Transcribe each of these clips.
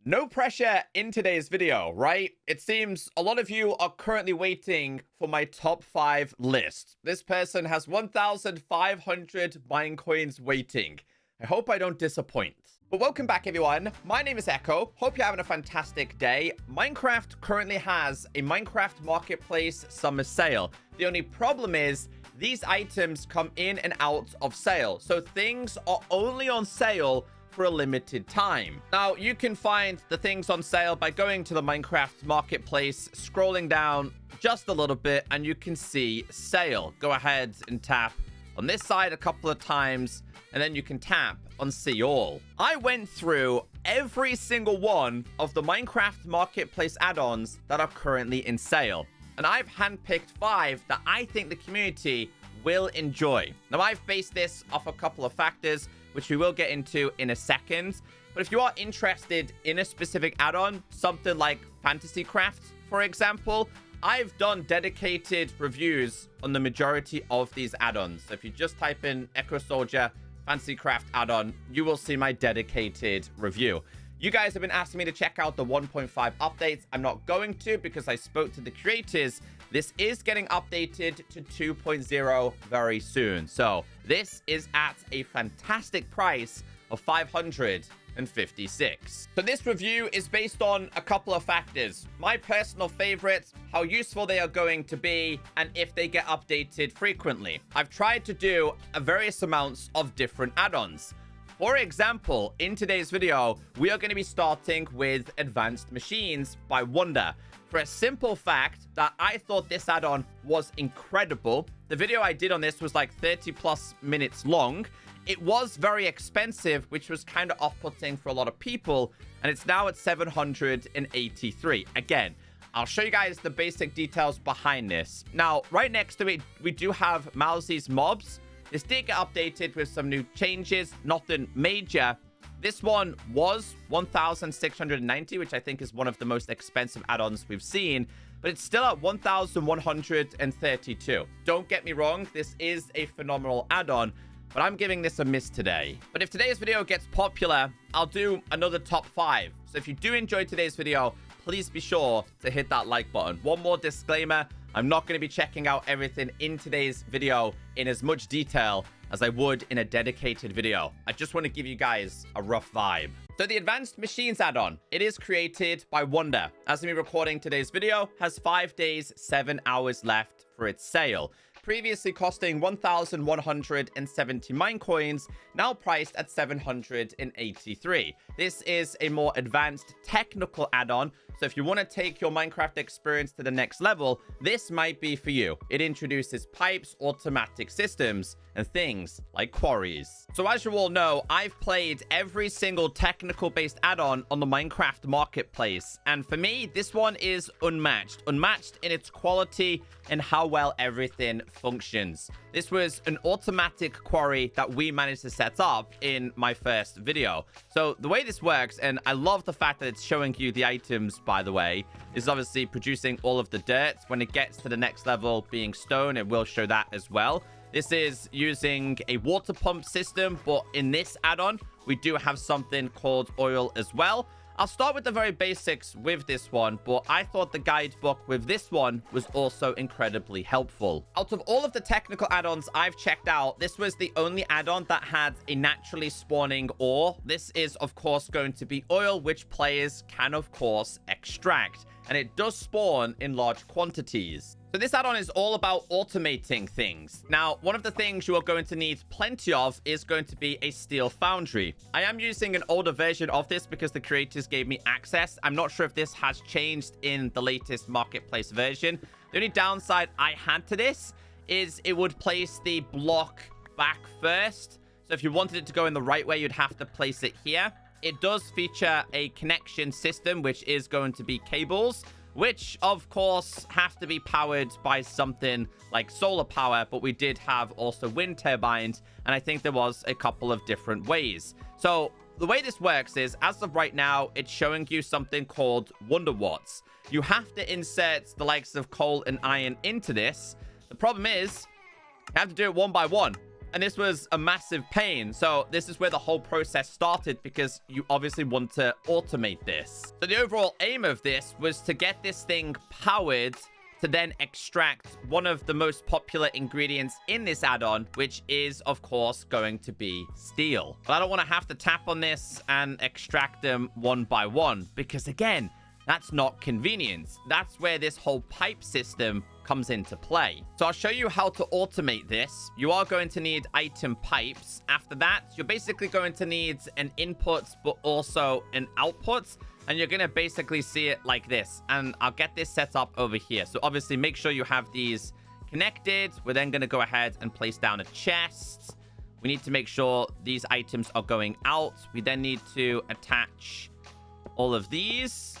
No pressure in today's video, right? It seems a lot of you are currently waiting for my top 5 list. This person has 1,500 Minecoins waiting. I hope I don't disappoint. But welcome back, everyone. My name is Echo. Hope you're having a fantastic day. Minecraft currently has a Minecraft Marketplace summer sale. The only problem is these items come in and out of sale. So things are only on sale for a limited time. Now, you can find the things on sale by going to the Minecraft Marketplace, scrolling down just a little bit, and you can see sale. Go ahead and tap on this side a couple of times, and then you can tap on see all. I went through every single one of the Minecraft Marketplace add-ons that are currently in sale, and I've handpicked 5 that I think the community will enjoy. Now, I've based this off a couple of factors, which we will get into in a second. But if you are interested in a specific add-on, something like Fantasy Craft, for example, I've done dedicated reviews on the majority of these add-ons. So if you just type in Echo Soldier Fantasy Craft add-on, you will see my dedicated review. You guys have been asking me to check out the 1.5 updates. I'm not going to because I spoke to the creators. This is getting updated to 2.0 very soon. So this is at a fantastic price of 556. So this review is based on a couple of factors. My personal favorites, how useful they are going to be, and if they get updated frequently. I've tried to do various amounts of different add-ons. For example, in today's video, we are going to be starting with Advancec Machines by Wonder. For a simple fact that I thought this add-on was incredible. The video I did on this was like 30 plus minutes long. It was very expensive, which was kind of off-putting for a lot of people. And it's now at 783. Again, I'll show you guys the basic details behind this. Now, right next to it, we do have Mousie's mobs. This did get updated with some new changes, nothing major. This one was 1,690, which I think is one of the most expensive add-ons we've seen, but it's still at 1,132. Don't get me wrong, this is a phenomenal add-on, but I'm giving this a miss today. But if today's video gets popular, I'll do another top 5. So if you do enjoy today's video, please be sure to hit that like button. One more disclaimer, I'm not going to be checking out everything in today's video in as much detail as I would in a dedicated video. I just want to give you guys a rough vibe. So the Advancec Machines add-on, it is created by Wonder. As of me recording today's video, has 5 days, 7 hours left for its sale. Previously costing 1,170 Minecoins, now priced at 783. This is a more advanced technical add-on, so if you want to take your Minecraft experience to the next level, this might be for you. It introduces pipes, automatic systems, and things like quarries. So as you all know, I've played every single technical-based add-on on the Minecraft Marketplace, and for me, this one is unmatched. Unmatched in its quality and how well everything functions. This was an automatic quarry that we managed to set up in my first video. So the way this works, and I love the fact that it's showing you the items, by the way, is obviously producing all of the dirt. When it gets to the next level being stone, it will show that as well. This is using a water pump system, but in this add-on, we do have something called oil as well. I'll start with the very basics with this one, but I thought the guidebook with this one was also incredibly helpful. Out of all of the technical add-ons I've checked out, this was the only add-on that had a naturally spawning ore. This is, of course, going to be oil, which players can, of course, extract. And it does spawn in large quantities. So this add-on is all about automating things. Now, one of the things you are going to need plenty of is going to be a steel foundry. I am using an older version of this because the creators gave me access. I'm not sure if this has changed in the latest marketplace version. The only downside I had to this is it would place the block back first. So if you wanted it to go in the right way, you'd have to place it here. It does feature a connection system, which is going to be cables, which of course have to be powered by something like solar power, but we did have also wind turbines, and I think there was a couple of different ways. So the way this works is, as of right now, it's showing you something called Wonder Watts. You have to insert the likes of coal and iron into this. The problem is, you have to do it one by one. And this was a massive pain. So this is where the whole process started, because you obviously want to automate this. So the overall aim of this was to get this thing powered to then extract one of the most popular ingredients in this add-on, which is, of course, going to be steel. But I don't want to have to tap on this and extract them one by one, because again, that's not convenient. That's where this whole pipe system comes into play. So I'll show you how to automate this. You are going to need item pipes. After that, you're basically going to need an input, but also an output. And you're going to basically see it like this. And I'll get this set up over here. So obviously make sure you have these connected. We're then going to go ahead and place down a chest. We need to make sure these items are going out. We then need to attach all of these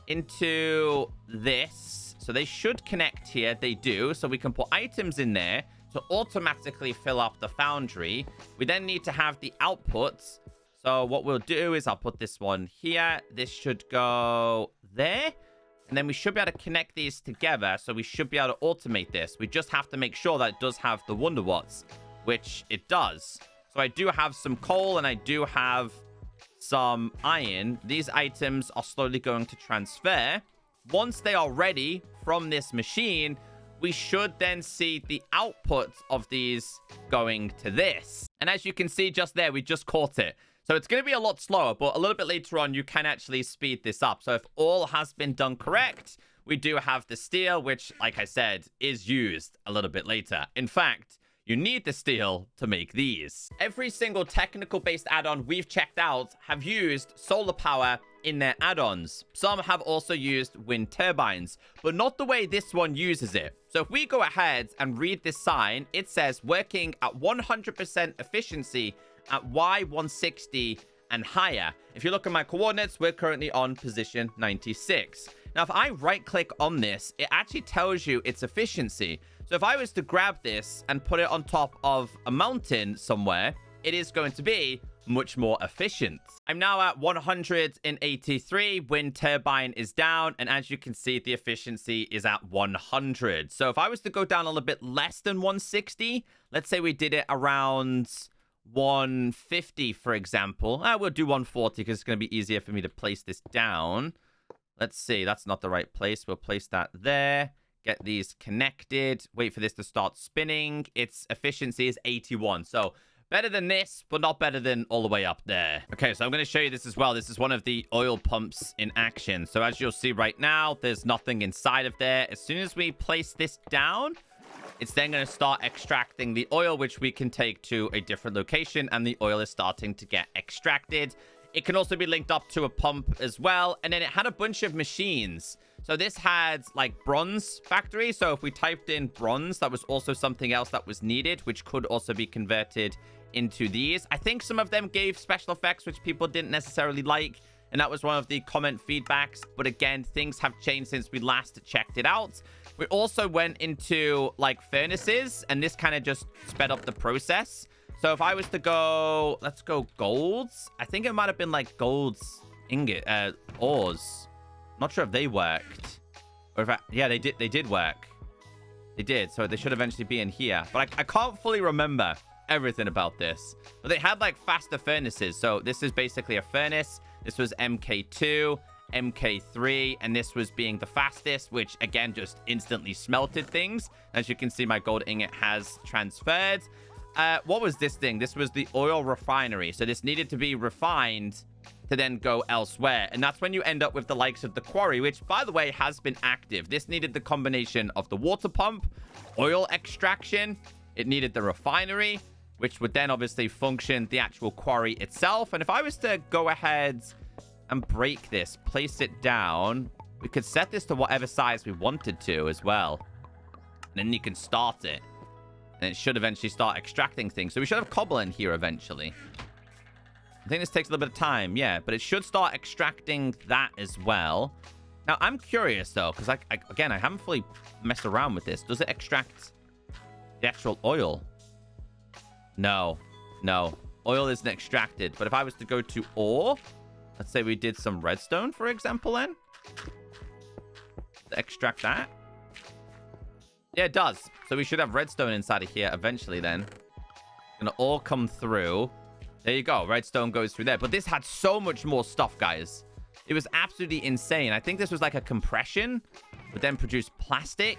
into this. So they should connect here. They do. So we can put items in there to automatically fill up the foundry. We then need to have the outputs. So what we'll do is I'll put this one here. This should go there. And then we should be able to connect these together. So we should be able to automate this. We just have to make sure that it does have the Wonder Watts, which it does. So I do have some coal and I do have some iron. These items are slowly going to transfer. Once they are ready from this machine, we should then see the output of these going to this. And as you can see just there, we just caught it. So it's going to be a lot slower, but a little bit later on, you can actually speed this up. So if all has been done correct, we do have the steel, which, like I said, is used a little bit later. In fact, you need the steel to make these. Every single technical-based add-on we've checked out have used solar power in their add-ons. Some have also used wind turbines, but not the way this one uses it. So if we go ahead and read this sign, it says working at 100% efficiency at Y160 and higher. If you look at my coordinates, we're currently on position 96. Now, if I right-click on this, it actually tells you its efficiency. So if I was to grab this and put it on top of a mountain somewhere, it is going to be much more efficient. I'm now at 183. Wind turbine is down. And as you can see, the efficiency is at 100. So if I was to go down a little bit less than 160, let's say we did it around 150, for example. We'll do 140 because it's going to be easier for me to place this down. Let's see. That's not the right place. We'll place that there. Get these connected. Wait for this to start spinning. Its efficiency is 81. So better than this, but not better than all the way up there. Okay, so I'm going to show you this as well. This is one of the oil pumps in action. So as you'll see right now, there's nothing inside of there. As soon as we place this down, it's then going to start extracting the oil, which we can take to a different location, and the oil is starting to get extracted. It can also be linked up to a pump as well. And then it had a bunch of machines. So this had like bronze factory. So if we typed in bronze, that was also something else that was needed, which could also be converted into these. I think some of them gave special effects, which people didn't necessarily like. And that was one of the comment feedbacks. But again, things have changed since we last checked it out. We also went into like furnaces, and this kind of just sped up the process. So if I was to go, let's go golds. I think it might have been like golds ingot, ores. Not sure if they worked. Or if yeah, they did work. They did. So they should eventually be in here. But I can't fully remember everything about this. But they had like faster furnaces. So this is basically a furnace. This was MK2, MK3, and this was being the fastest, which again just instantly smelted things. As you can see, my gold ingot has transferred. What was this thing? This was the oil refinery. So this needed to be refined to then go elsewhere. And that's when you end up with the likes of the quarry, which, by the way, has been active. This needed the combination of the water pump, oil extraction. It needed the refinery, which would then obviously function the actual quarry itself. And if I was to go ahead and break this, place it down, we could set this to whatever size we wanted to as well. And then you can start it. And it should eventually start extracting things. So we should have cobble in here eventually. I think this takes a little bit of time, yeah. But it should start extracting that as well. Now, I'm curious, though, because, again, I haven't fully messed around with this. Does it extract the actual oil? No. No. Oil isn't extracted. But if I was to go to ore, let's say we did some redstone, for example, then. Extract that. Yeah, it does. So we should have redstone inside of here eventually then. Gonna all come through. There you go. Redstone goes through there. But this had so much more stuff, guys. It was absolutely insane. I think this was like a compression. Would then produce plastic.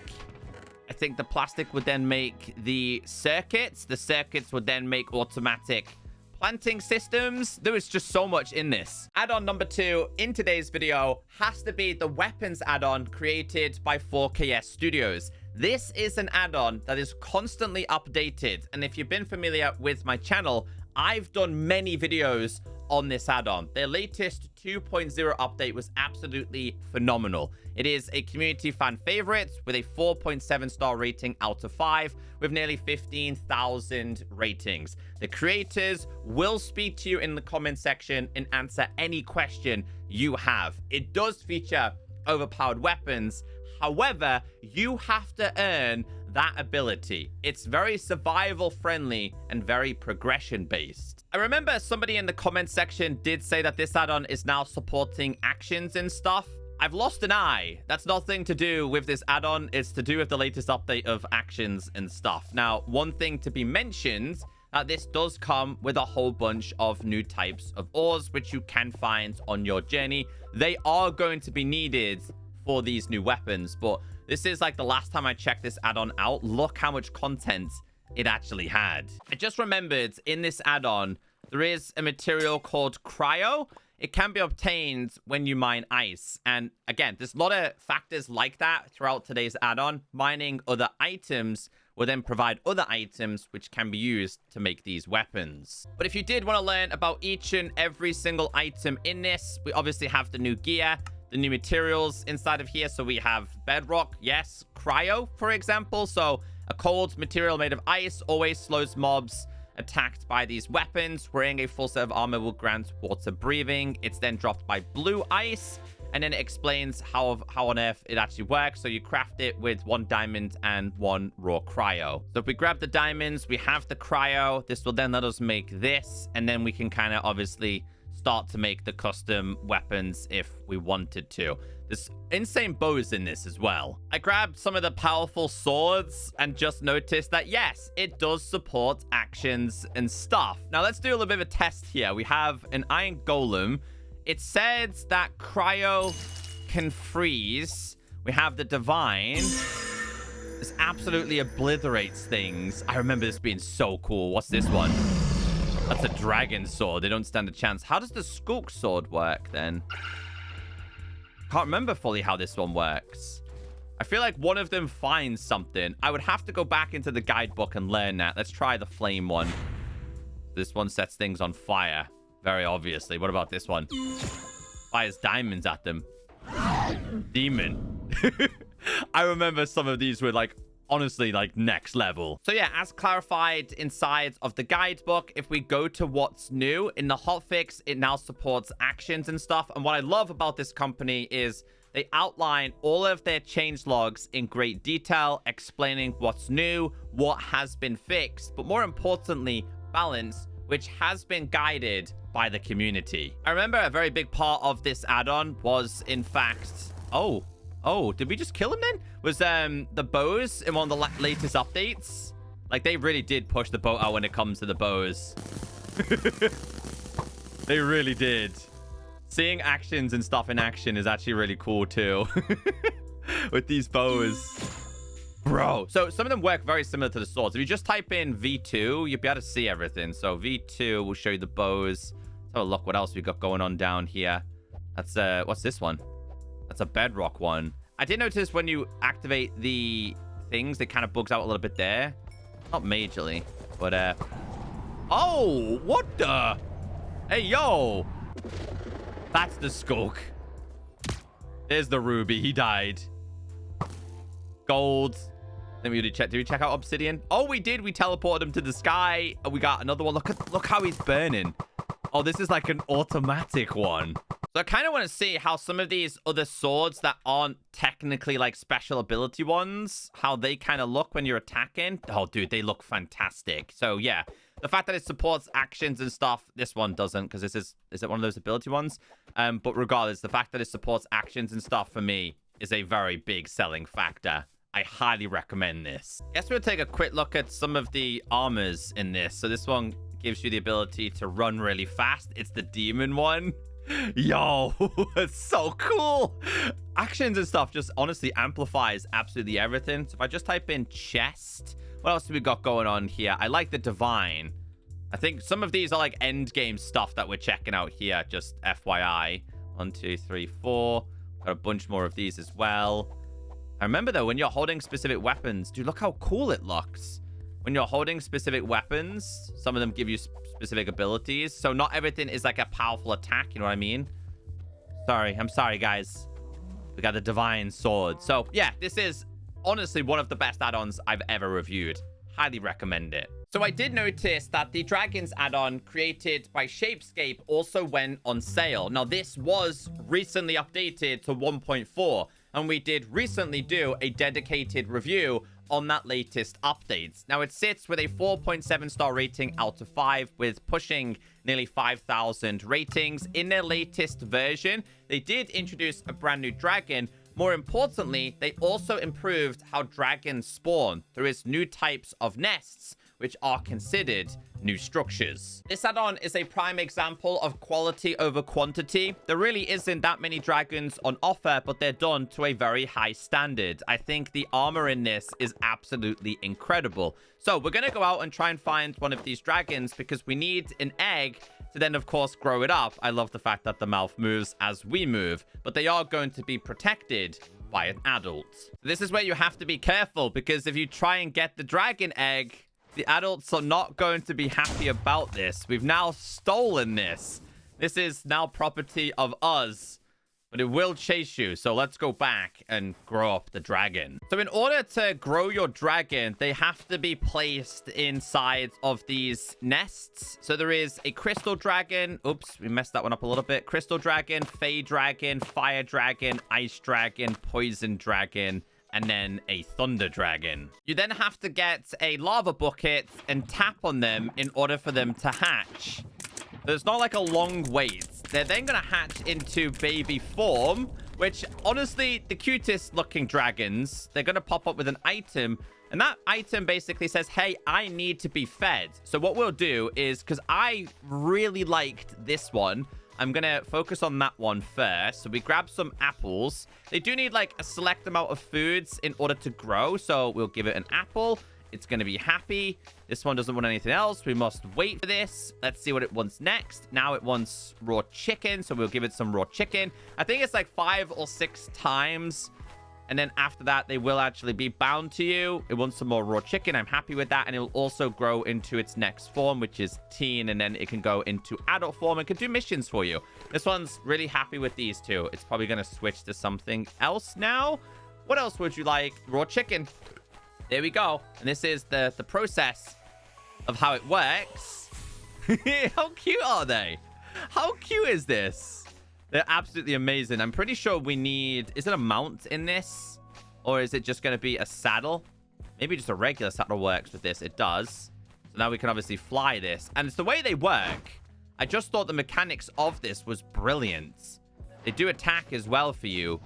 I think the plastic would then make the circuits. The circuits would then make automatic planting systems. There was just so much in this. Add-on number 2 in today's video has to be the weapons add-on created by 4KS Studios. This is an add-on that is constantly updated. And if you've been familiar with my channel, I've done many videos on this add-on. Their latest 2.0 update was absolutely phenomenal. It is a community fan favorite with a 4.7 star rating out of 5 with nearly 15,000 ratings. The creators will speak to you in the comment section and answer any question you have. It does feature overpowered weapons. However, you have to earn that ability. It's very survival friendly and very progression based. I remember somebody in the comment section did say that this add-on is now supporting actions and stuff. I've lost an eye. That's nothing to do with this add-on. It's to do with the latest update of actions and stuff. Now, one thing to be mentioned, this does come with a whole bunch of new types of ores, which you can find on your journey. They are going to be needed for these new weapons, but this is like the last time I checked this add-on out. Look how much content it actually had. I just remembered in this add-on, there is a material called cryo. It can be obtained when you mine ice. And again, there's a lot of factors like that throughout today's add-on. Mining other items will then provide other items which can be used to make these weapons. But if you did want to learn about each and every single item in this, we obviously have the new gear, the new materials inside of here. So we have bedrock, yes, cryo, for example. So a cold material made of ice always slows mobs attacked by these weapons. Wearing a full set of armor will grant water breathing. It's then dropped by blue ice, and then it explains how on earth it actually works. So you craft it with 1 diamond and 1 raw cryo. So if we grab the diamonds, we have the cryo. This will then let us make this, and then we can kind of obviously start to make the custom weapons if we wanted to. There's insane bows in this as well. I grabbed some of the powerful swords and just noticed that, yes, it does support actions and stuff. Now, let's do a little bit of a test here. We have an iron golem. It says that cryo can freeze. We have the divine. This absolutely obliterates things. I remember this being so cool. What's this one? That's a dragon sword. They don't stand a chance. How does the skulk sword work then? Can't remember fully how this one works. I feel like one of them finds something. I would have to go back into the guidebook and learn that. Let's try the flame one. This one sets things on fire. Very obviously. What about this one? Fires diamonds at them. Demon. I remember some of these were like, honestly, like next level. So yeah, as clarified inside of the guidebook, if we go to what's new in the hotfix, it now supports actions and stuff. And what I love about this company is they outline all of their change logs in great detail, explaining what's new, what has been fixed, but more importantly, balance, which has been guided by the community. I remember a very big part of this add-on was, in fact, oh, did we just kill him then? Was the bows in one of the latest updates? Like, they really did push the boat out when it comes to the bows. They really did. Seeing actions and stuff in action is actually really cool too. With these bows. Bro, so some of them work very similar to the swords. If you just type in V2, you'll be able to see everything. So V2 will show you the bows. Let's have a look what else we got going on down here. That's, what's this one? That's a bedrock one. I did notice when you activate the things, it kind of bugs out a little bit there. Not majorly, but, oh, what the? Hey, yo. That's the skulk. There's the ruby. He died. Gold. Then we did we check out obsidian? Oh, we did. We teleported him to the sky. We got another one. Look how he's burning. Oh, this is like an automatic one. So I kind of want to see how some of these other swords that aren't technically like special ability ones, how they kind of look when you're attacking. Oh, dude, they look fantastic. So yeah, the fact that it supports actions and stuff, this one doesn't, because this is it one of those ability ones? But regardless, the fact that it supports actions and stuff for me is a very big selling factor I highly recommend this. Guess we'll take a quick look at some of the armors in this. So this one gives you the ability to run really fast. It's the demon one. Yo, it's so cool. Actions and stuff just honestly amplifies absolutely everything. So if I just type in chest, what else do we got going on here? I like the divine. I think some of these are like end game stuff that we're checking out here. Just FYI. 1, 2, 3, 4. Got a bunch more of these as well. I remember though, when you're holding specific weapons, dude, look how cool it looks. When you're holding specific weapons, some of them give you specific abilities. So not everything is like a powerful attack, you know what I mean? I'm sorry, guys. We got the divine sword. So yeah, this is honestly one of the best add-ons I've ever reviewed. Highly recommend it. So I did notice that the Dragons add-on created by Shapescape also went on sale. Now this was recently updated to 1.4, and we did recently do a dedicated review on that latest update. Now it sits with a 4.7 star rating out of 5, with pushing nearly 5,000 ratings. In their latest version, they did introduce a brand new dragon. More importantly, they also improved how dragons spawn through its new types of nests, which are considered new structures. This add-on is a prime example of quality over quantity. There really isn't that many dragons on offer, but they're done to a very high standard. I think the armor in this is absolutely incredible. So we're going to go out and try and find one of these dragons because we need an egg to then, of course, grow it up. I love the fact that the mouth moves as we move, but they are going to be protected by an adult. This is where you have to be careful, because if you try and get the dragon egg, the adults are not going to be happy about this. We've now stolen this. This is now property of us, but it will chase you. So let's go back and grow up the dragon. So in order to grow your dragon, they have to be placed inside of these nests. So there is a crystal dragon. Oops, we messed that one up a little bit. Crystal dragon, fey dragon, fire dragon, ice dragon, poison dragon, and then a thunder dragon. You then have to get a lava bucket and tap on them in order for them to hatch. There's not like a long wait. They're then going to hatch into baby form, which honestly, the cutest looking dragons, they're going to pop up with an item. And that item basically says, hey, I need to be fed. So what we'll do is, because I really liked this one, I'm going to focus on that one first. So we grab some apples. They do need like a select amount of foods in order to grow. So we'll give it an apple. It's going to be happy. This one doesn't want anything else. We must wait for this. Let's see what it wants next. Now it wants raw chicken. So we'll give it some raw chicken. I think it's like 5 or 6 times. And then after that, they will actually be bound to you. It wants some more raw chicken. I'm happy with that. And it will also grow into its next form, which is teen. And then it can go into adult form and can do missions for you. This one's really happy with these two. It's probably going to switch to something else now. What else would you like? Raw chicken. There we go. And this is the process of how it works. How cute are they? How cute is this? They're absolutely amazing. I'm pretty sure we need... Is it a mount in this? Or is it just going to be a saddle? Maybe just a regular saddle works with this. It does. So now we can obviously fly this. And it's the way they work. I just thought the mechanics of this was brilliant. They do attack as well for you,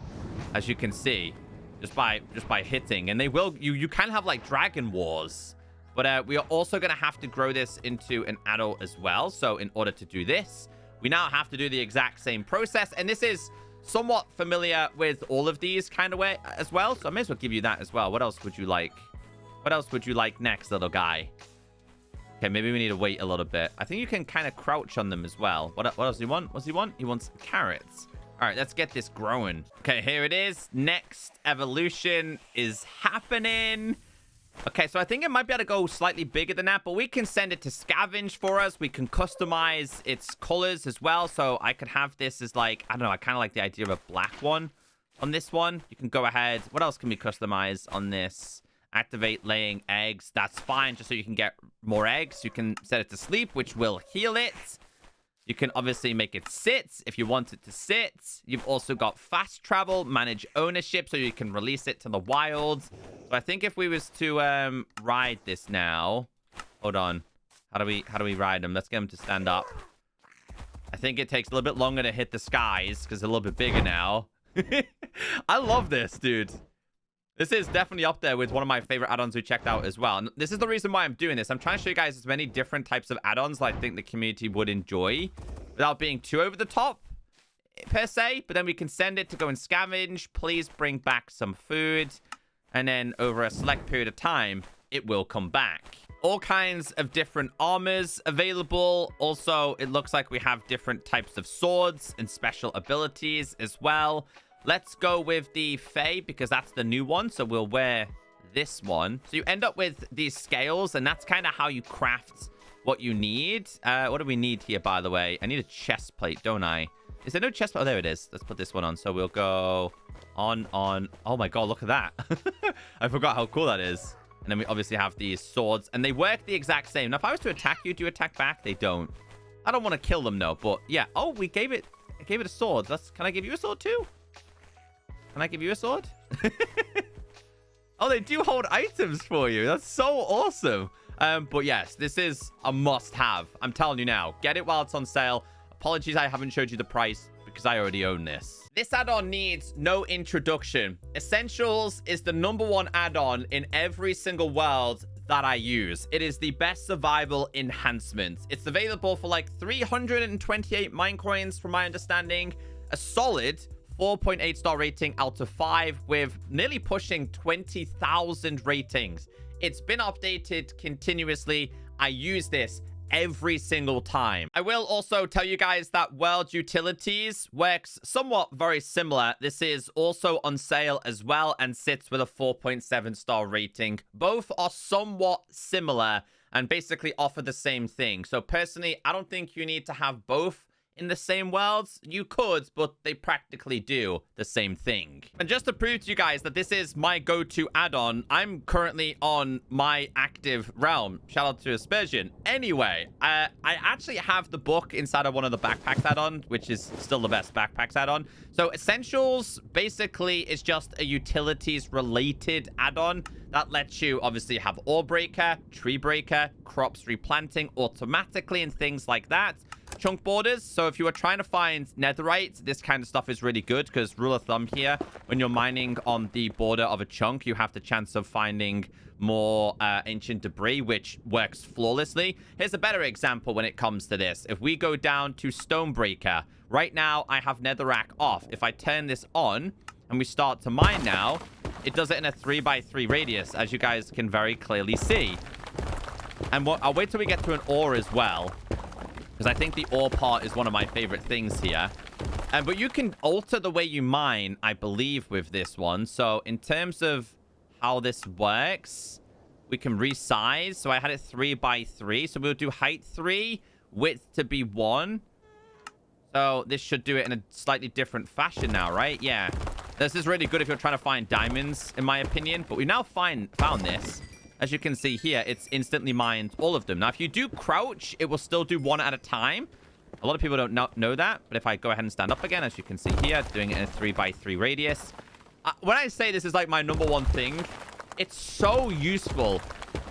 as you can see. Just by hitting. And they will... You can have like dragon wars. But we are also going to have to grow this into an adult as well. So in order to do this... We now have to do the exact same process. And this is somewhat familiar with all of these kind of way as well. So I may as well give you that as well. What else would you like? What else would you like next, little guy? Okay, maybe we need to wait a little bit. I think you can kind of crouch on them as well. What else does he want? What does he want? He wants carrots. All right, let's get this growing. Okay, here it is. Next evolution is happening. Okay, so I think it might be able to go slightly bigger than that, but we can send it to scavenge for us. We can customize its colors as well. So I could have this as like, I don't know, I kind of like the idea of a black one on this one. You can go ahead. What else can we customize on this? Activate laying eggs. That's fine, just so you can get more eggs. You can set it to sleep, which will heal it. You can obviously make it sit if you want it to sit. You've also got fast travel, manage ownership, so you can release it to the wild. So I think if we was to ride this now, hold on. How do we ride them? Let's get them to stand up. I think it takes a little bit longer to hit the skies because they're a little bit bigger now. I love this, dude. This is definitely up there with one of my favorite add-ons we checked out as well. And this is the reason why I'm doing this. I'm trying to show you guys as many different types of add-ons that I think the community would enjoy without being too over the top, per se. But then we can send it to go and scavenge. Please bring back some food. And then over a select period of time, it will come back. All kinds of different armors available. Also, it looks like we have different types of swords and special abilities as well. Let's go with the Fae because that's the new one. So we'll wear this one. So you end up with these scales, and that's kind of how you craft what you need. What do we need here, by the way? I need a chest plate, don't I? Is there no chest plate? Oh, there it is. Let's put this one on. So we'll go on. Oh my God, look at that. I forgot how cool that is. And then we obviously have these swords, and they work the exact same. Now, if I was to attack you, do you attack back? They don't. I don't want to kill them, though. But yeah. Oh, I gave it a sword. Can I give you a sword too? Can I give you a sword? Oh, they do hold items for you. That's so awesome. But yes, this is a must-have. I'm telling you now. Get it while it's on sale. Apologies I haven't showed you the price because I already own this. This add-on needs no introduction. Essentials is the #1 add-on in every single world that I use. It is the best survival enhancement. It's available for like 328 Minecoins from my understanding. A solid 4.8 star rating out of 5 with nearly pushing 20,000 ratings. It's been updated continuously. I use this every single time. I will also tell you guys that World Utilities works somewhat very similar. This is also on sale as well and sits with a 4.7 star rating. Both are somewhat similar and basically offer the same thing. So personally, I don't think you need to have both in the same worlds. You could, but they practically do the same thing. And just to prove to you guys that this is my go-to add-on, I'm currently on my active realm. Shout out to Aspersion. Anyway, I actually have the book inside of one of the backpacks add-on, which is still the best backpacks add-on. So Essentials basically is just a utilities related add-on that lets you obviously have ore breaker, tree breaker, crops replanting automatically and things like that. Chunk borders. So if you are trying to find netherite, this kind of stuff is really good because rule of thumb here, when you're mining on the border of a chunk, you have the chance of finding more ancient debris, which works flawlessly. Here's a better example when it comes to this. If we go down to Stonebreaker, right now I have netherrack off. If I turn this on and we start to mine now, it does it in a 3x3 radius, as you guys can very clearly see. And I'll wait till we get to an ore as well, because I think the ore part is one of my favorite things here. But you can alter the way you mine, I believe, with this one. So in terms of how this works, we can resize. So I had it 3x3. So we'll do height 3, width to be 1. So this should do it in a slightly different fashion now, right? Yeah. This is really good if you're trying to find diamonds, in my opinion. But we now found this. As you can see here, it's instantly mined all of them. Now, if you do crouch, it will still do one at a time. A lot of people don't know that. But if I go ahead and stand up again, as you can see here, doing it in a 3x3 radius. When I say this is like my #1 thing, it's so useful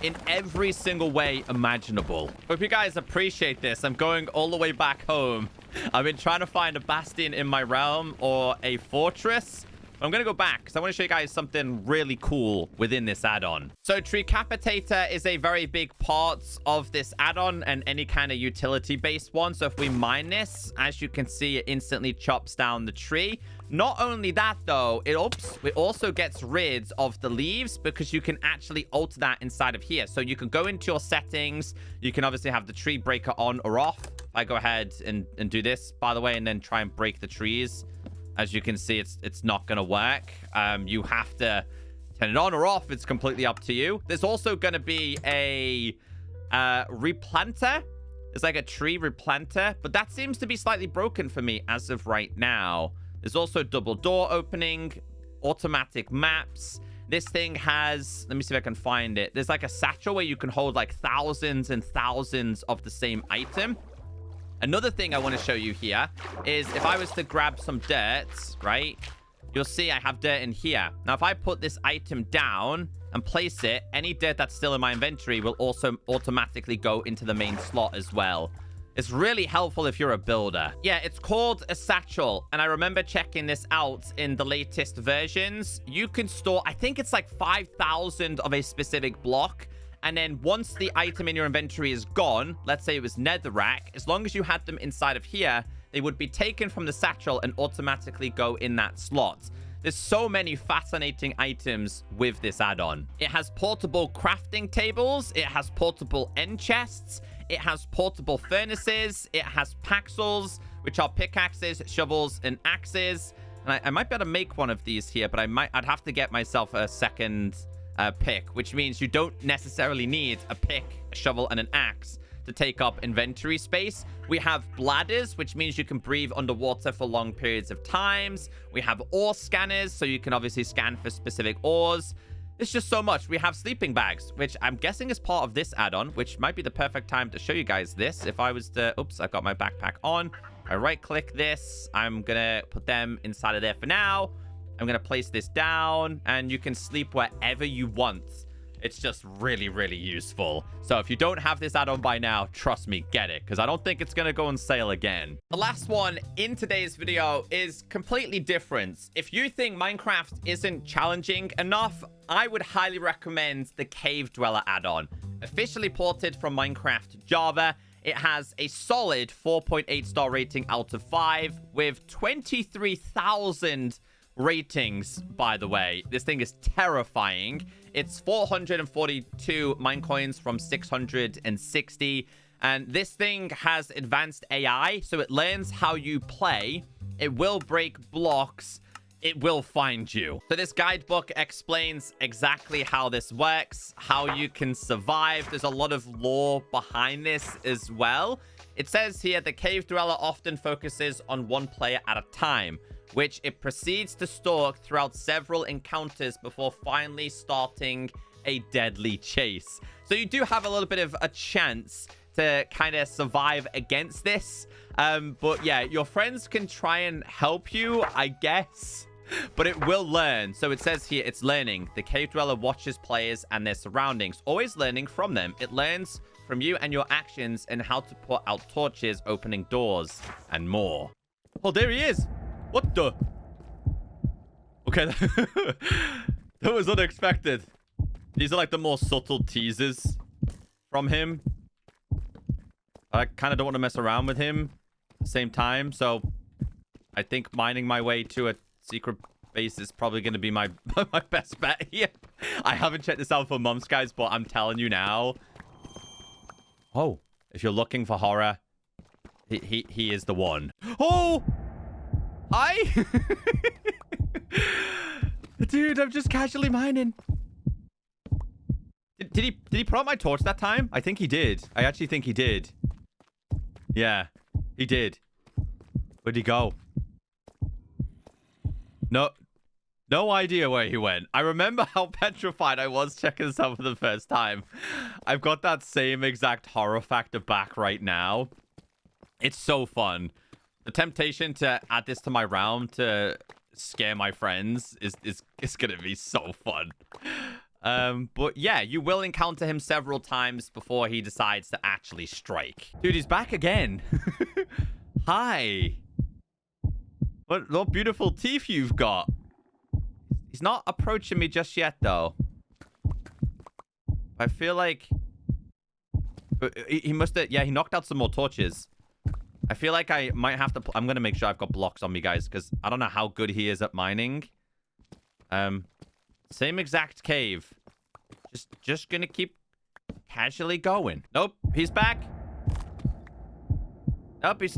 in every single way imaginable. Hope you guys appreciate this. I'm going all the way back home. I've been trying to find a bastion in my realm or a fortress. I'm going to go back because I want to show you guys something really cool within this add-on. So Treecapitator is a very big part of this add-on and any kind of utility-based one. So if we mine this, as you can see, it instantly chops down the tree. Not only that, though, it also gets rid of the leaves because you can actually alter that inside of here. So you can go into your settings. You can obviously have the tree breaker on or off. I go ahead and do this, by the way, and then try and break the trees. As you can see, it's not going to work. You have to turn it on or off. It's completely up to you. There's also going to be a replanter. It's like a tree replanter, but that seems to be slightly broken for me as of right now. There's also double door opening, automatic maps. This thing has, let me see if I can find it. There's like a satchel where you can hold like thousands and thousands of the same item. Another thing I want to show you here is if I was to grab some dirt, right? You'll see I have dirt in here. Now, if I put this item down and place it, any dirt that's still in my inventory will also automatically go into the main slot as well. It's really helpful if you're a builder. Yeah, it's called a satchel. And I remember checking this out in the latest versions. You can store, I think it's like 5,000 of a specific block. And then once the item in your inventory is gone, let's say it was netherrack, as long as you had them inside of here, they would be taken from the satchel and automatically go in that slot. There's so many fascinating items with this add-on. It has portable crafting tables. It has portable end chests. It has portable furnaces. It has paxels, which are pickaxes, shovels, and axes. And I might be able to make one of these here, but I'd have to get myself a second pick, which means you don't necessarily need a pick, a shovel, and an axe to take up inventory space. We have bladders, which means you can breathe underwater for long periods of times. We have ore scanners, so you can obviously scan for specific ores. It's just so much. We have sleeping bags, which I'm guessing is part of this add-on, which might be the perfect time to show you guys this. If I was to... Oops, I've got my backpack on. I right-click this. I'm going to put them inside of there for now. I'm going to place this down, and you can sleep wherever you want. It's just really, really useful. So if you don't have this add-on by now, trust me, get it, because I don't think it's going to go on sale again. The last one in today's video is completely different. If you think Minecraft isn't challenging enough, I would highly recommend the Cave Dweller add-on. Officially ported from Minecraft Java, it has a solid 4.8 star rating out of 5 with 23,000 ratings, by the way. This thing is terrifying. It's 442 Minecoins from 660. And this thing has advanced AI, so it learns how you play. It will break blocks. It will find you. So this guidebook explains exactly how this works, how you can survive. There's a lot of lore behind this as well. It says here, the Cave Dweller often focuses on one player at a time, which it proceeds to stalk throughout several encounters before finally starting a deadly chase. So you do have a little bit of a chance to kind of survive against this. But yeah, your friends can try and help you, I guess. But it will learn. So it says here, it's learning. The Cave Dweller watches players and their surroundings, always learning from them. It learns from you and your actions and how to put out torches, opening doors, and more. Oh, there he is. What the? Okay. That was unexpected. These are like the more subtle teasers from him. I kind of don't want to mess around with him at the same time. So I think mining my way to a secret base is probably going to be my my best bet here. I haven't checked this out for months, guys, but I'm telling you now. Oh, if you're looking for horror, he is the one. Oh! Hi! Dude, I'm just casually mining. Did he put out my torch that time? I think he did. I actually think he did. Yeah, he did. Where'd he go? No idea where he went. I remember how petrified I was checking this out for the first time. I've got that same exact horror factor back right now. It's so fun. The temptation to add this to my realm to scare my friends is going to be so fun. But yeah, you will encounter him several times before he decides to actually strike. Dude, he's back again. Hi. What beautiful teeth you've got. He's not approaching me just yet, though. I feel like... He must have... Yeah, he knocked out some more torches. I feel like I might have to... I'm going to make sure I've got blocks on me, guys, because I don't know how good he is at mining. Same exact cave. Just going to keep casually going. Nope, he's back. Nope, he's...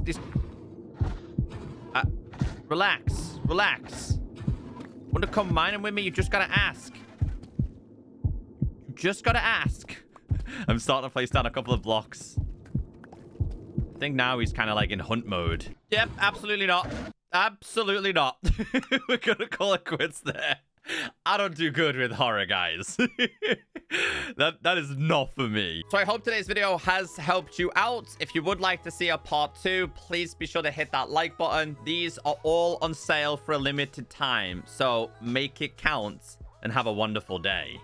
Relax. Want to come mining with me? You just got to ask. You just got to ask. I'm starting to place down a couple of blocks. I think now he's kind of like in hunt mode. Yep, absolutely not. Absolutely not. We're going to call it quits there. I don't do good with horror, guys. That is not for me. So I hope today's video has helped you out. If you would like to see a part 2, please be sure to hit that like button. These are all on sale for a limited time, so make it count and have a wonderful day.